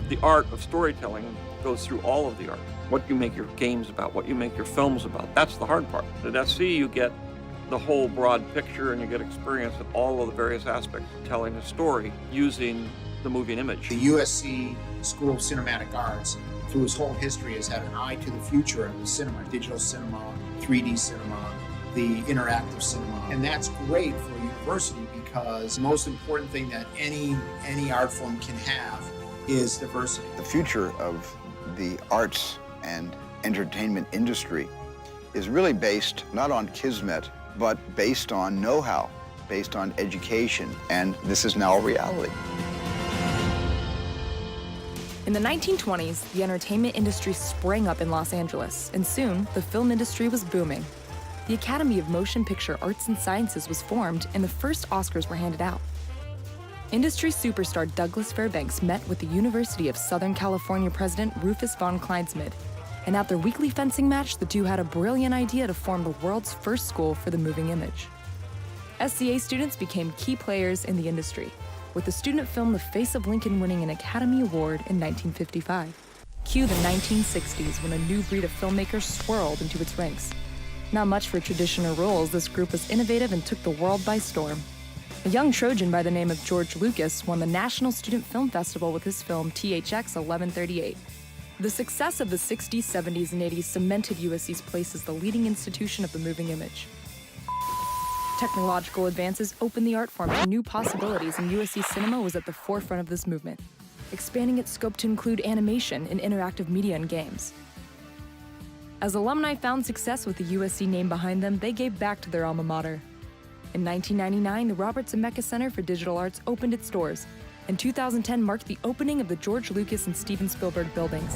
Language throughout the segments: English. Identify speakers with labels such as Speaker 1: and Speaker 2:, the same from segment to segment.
Speaker 1: The art of storytelling goes through all of the art. What you make your games about, what you make your films about, that's the hard part. At SC, you get the whole broad picture and you get experience of all of the various aspects of telling a story using the moving image.
Speaker 2: The USC School of Cinematic Arts, through its whole history, has had an eye to the future of the cinema, digital cinema, 3D cinema, the interactive cinema. And that's great for a university because the most important thing that any art form can have is diversity.
Speaker 3: The future of the arts and entertainment industry is really based not on kismet, but based on know-how, based on education, and this is now a reality.
Speaker 4: In the 1920s, the entertainment industry sprang up in Los Angeles, and soon the film industry was booming. The Academy of Motion Picture Arts and Sciences was formed, and the first Oscars were handed out. Industry superstar Douglas Fairbanks met with the University of Southern California president Rufus von Kleinsmid, and at their weekly fencing match, the two had a brilliant idea to form the world's first school for the moving image. SCA students became key players in the industry, with the student film The Face of Lincoln winning an Academy Award in 1955. Cue the 1960s when a new breed of filmmakers swirled into its ranks. Not much for traditional roles, this group was innovative and took the world by storm. A young Trojan by the name of George Lucas won the National Student Film Festival with his film THX 1138. The success of the 60s, 70s, and 80s cemented USC's place as the leading institution of the moving image. Technological advances opened the art form to new possibilities, and USC Cinema was at the forefront of this movement, expanding its scope to include animation and interactive media and games. As alumni found success with the USC name behind them, they gave back to their alma mater. In 1999, the Robert Zemeckis Center for Digital Arts opened its doors, and 2010 marked the opening of the George Lucas and Steven Spielberg buildings.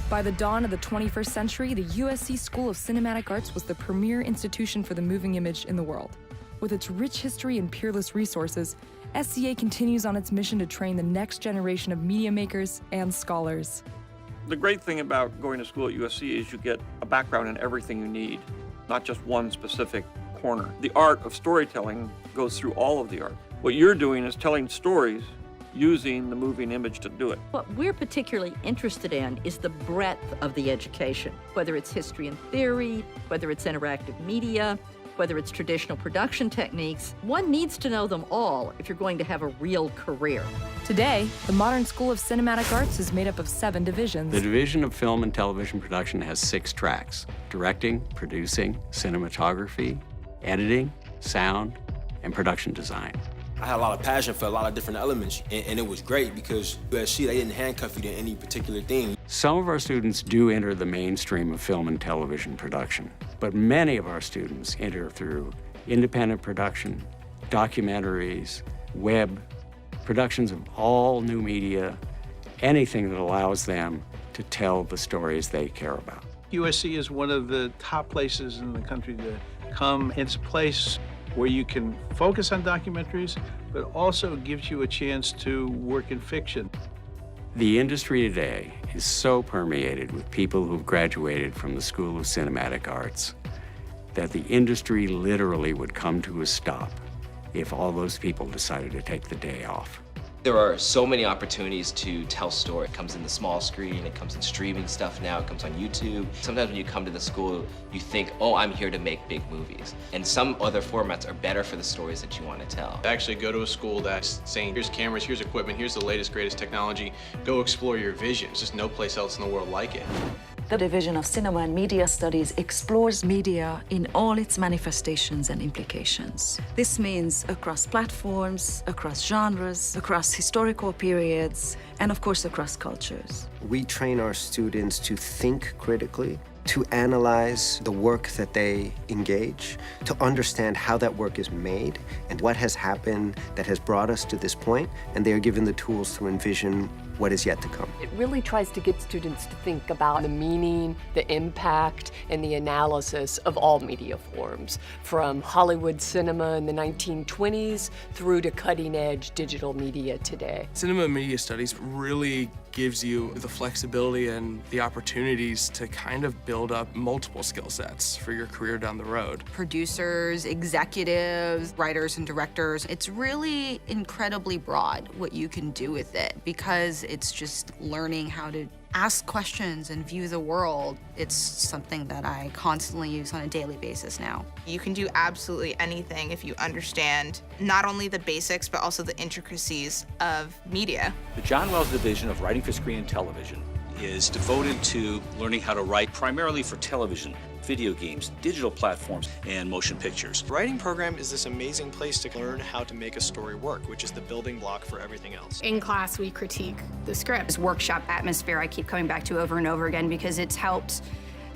Speaker 4: By the dawn of the 21st century, the USC School of Cinematic Arts was the premier institution for the moving image in the world. With its rich history and peerless resources, SCA continues on its mission to train the next generation of media makers and scholars.
Speaker 1: The great thing about going to school at USC is you get a background in everything you need, not just one specific corner. The art of storytelling goes through all of the art. What you're doing is telling stories using the moving image to do it.
Speaker 5: What we're particularly interested in is the breadth of the education, whether it's history and theory, whether it's interactive media, whether it's traditional production techniques. One needs to know them all if you're going to have a real career.
Speaker 4: Today, the Modern School of Cinematic Arts is made up of 7 divisions.
Speaker 6: The Division of Film and Television Production has 6 tracks: directing, producing, cinematography, editing, sound, and production design.
Speaker 7: I had a lot of passion for a lot of different elements, and it was great because USC, they didn't handcuff you to any particular thing.
Speaker 6: Some of our students do enter the mainstream of film and television production, but many of our students enter through independent production, documentaries, web, productions of all new media, anything that allows them to tell the stories they care about.
Speaker 8: USC is one of the top places in the country to come. It's a place where you can focus on documentaries, but also gives you a chance to work in fiction.
Speaker 6: The industry today is so permeated with people who've graduated from the School of Cinematic Arts that the industry literally would come to a stop if all those people decided to take the day off.
Speaker 9: There are so many opportunities to tell story. It comes in the small screen, it comes in streaming stuff now, it comes on YouTube. Sometimes when you come to the school, you think, oh, I'm here to make big movies. And some other formats are better for the stories that you want to tell.
Speaker 10: Actually go to a school that's saying, here's cameras, here's equipment, here's the latest, greatest technology. Go explore your vision. There's just no place else in the world like it.
Speaker 11: The Division of Cinema and Media Studies explores media in all its manifestations and implications. This means across platforms, across genres, across historical periods, and of course across cultures.
Speaker 12: We train our students to think critically, to analyze the work that they engage, to understand how that work is made and what has happened that has brought us to this point, and they are given the tools to envision what is yet to come.
Speaker 13: It really tries to get students to think about the meaning, the impact, and the analysis of all media forms, from Hollywood cinema in the 1920s through to cutting-edge digital media today.
Speaker 14: Cinema and media studies really gives you the flexibility and the opportunities to kind of build build up multiple skill sets for your career down the road.
Speaker 15: Producers, executives, writers and directors. It's really incredibly broad what you can do with it because it's just learning how to ask questions and view the world. It's something that I constantly use on a daily basis now.
Speaker 16: You can do absolutely anything if you understand not only the basics, but also the intricacies of media.
Speaker 17: The John Wells Division of Writing for Screen and Television is devoted to learning how to write primarily for television, video games, digital platforms, and motion pictures.
Speaker 18: The writing program is this amazing place to learn how to make a story work, which is the building block for everything else.
Speaker 19: In class, we critique the script.
Speaker 20: This workshop atmosphere I keep coming back to over and over again because it's helped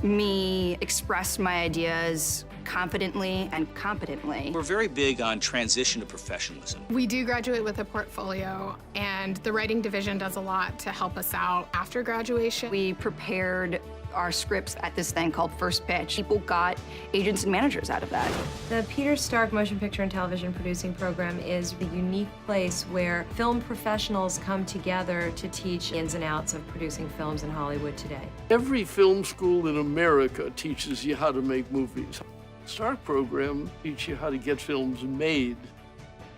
Speaker 20: me express my ideas confidently and competently.
Speaker 17: We're very big on transition to professionalism.
Speaker 19: We do graduate with a portfolio, and the writing division does a lot to help us out after graduation.
Speaker 20: We prepared our scripts at this thing called First Pitch. People got agents and managers out of that.
Speaker 21: The Peter Stark Motion Picture and Television Producing Program is the unique place where film professionals come together to teach ins and outs of producing films in Hollywood today.
Speaker 22: Every film school in America teaches you how to make movies. Stark program teaches you how to get films made.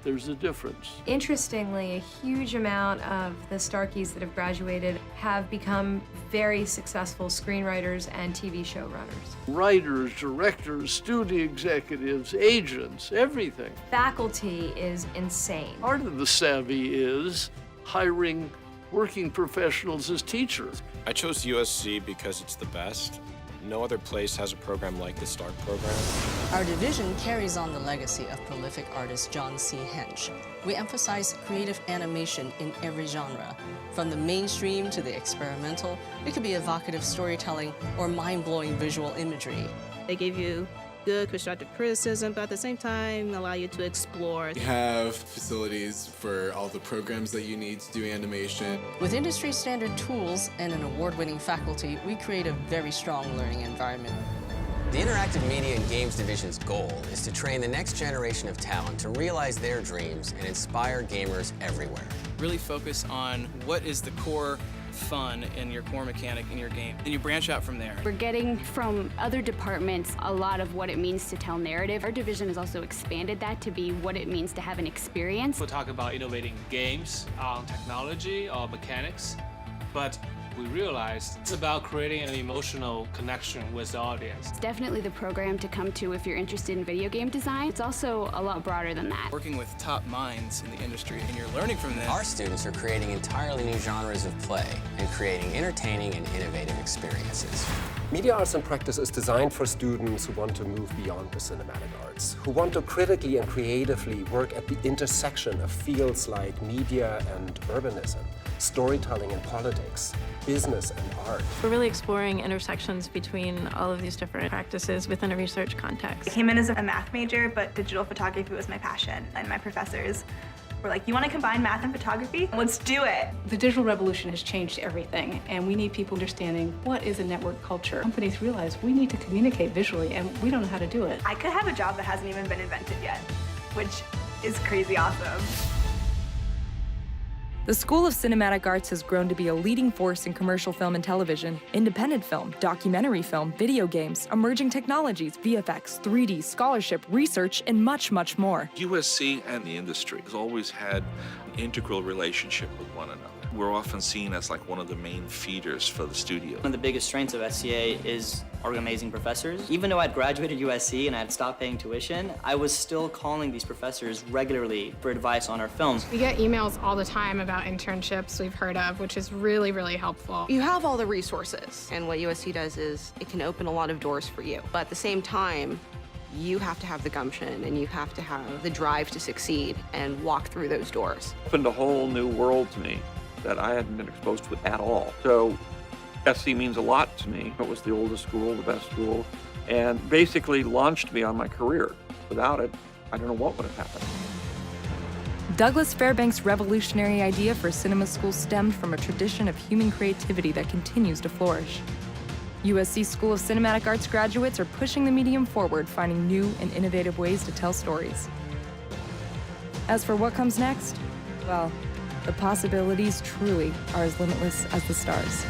Speaker 22: There's a difference.
Speaker 21: Interestingly, a huge amount of the Starkies that have graduated have become very successful screenwriters and TV showrunners.
Speaker 22: Writers, directors, studio executives, agents, everything.
Speaker 21: Faculty is insane.
Speaker 22: Part of the savvy is hiring working professionals as teachers.
Speaker 23: I chose USC because it's the best. No other place has a program like the Stark program.
Speaker 24: Our division carries on the legacy of prolific artist John C. Hench. We emphasize creative animation in every genre. From the mainstream to the experimental, it could be evocative storytelling or mind-blowing visual imagery.
Speaker 25: They give you good constructive criticism, but at the same time allow you to explore.
Speaker 26: We have facilities for all the programs that you need to do animation.
Speaker 24: With industry standard tools and an award-winning faculty, we create a very strong learning environment.
Speaker 27: The Interactive Media and Games Division's goal is to train the next generation of talent to realize their dreams and inspire gamers everywhere.
Speaker 10: Really focus on what is the core fun in your core mechanic in your game, and you branch out from there.
Speaker 28: We're getting from other departments a lot of what it means to tell narrative. Our division has also expanded that to be what it means to have an experience.
Speaker 29: We'll talk about innovating games, technology, or mechanics, but we realized it's about creating an emotional connection with the audience.
Speaker 28: It's definitely the program to come to if you're interested in video game design. It's also a lot broader than that.
Speaker 10: Working with top minds in the industry, and you're learning from them.
Speaker 27: Our students are creating entirely new genres of play and creating entertaining and innovative experiences.
Speaker 30: Media Arts and Practice is designed for students who want to move beyond the cinematic arts, who want to critically and creatively work at the intersection of fields like media and urbanism, storytelling and politics, business and art.
Speaker 31: We're really exploring intersections between all of these different practices within a research context.
Speaker 32: I came in as a math major, but digital photography was my passion, and my professors were like, you want to combine math and photography? Let's do it.
Speaker 33: The digital revolution has changed everything, and we need people understanding what is a network culture. Companies realize we need to communicate visually, and we don't know how to do it.
Speaker 32: I could have a job that hasn't even been invented yet, which is crazy awesome.
Speaker 4: The School of Cinematic Arts has grown to be a leading force in commercial film and television, independent film, documentary film, video games, emerging technologies, VFX, 3D, scholarship, research, and much, much more.
Speaker 34: USC and the industry has always had an integral relationship with one another. We're often seen as like one of the main feeders for the studio.
Speaker 35: One of the biggest strengths of SCA is our amazing professors. Even though I'd graduated USC and I'd stopped paying tuition, I was still calling these professors regularly for advice on our films.
Speaker 19: We get emails all the time about internships we've heard of, which is really, really helpful.
Speaker 36: You have all the resources, and what USC does is it can open a lot of doors for you. But at the same time, you have to have the gumption and you have to have the drive to succeed and walk through those doors.
Speaker 1: It opened a whole new world to me that I hadn't been exposed to at all. So SC means a lot to me. It was the oldest school, the best school, and basically launched me on my career. Without it, I don't know what would have happened.
Speaker 4: Douglas Fairbanks' revolutionary idea for cinema school stemmed from a tradition of human creativity that continues to flourish. USC School of Cinematic Arts graduates are pushing the medium forward, finding new and innovative ways to tell stories. As for what comes next, well, the possibilities truly are as limitless as the stars.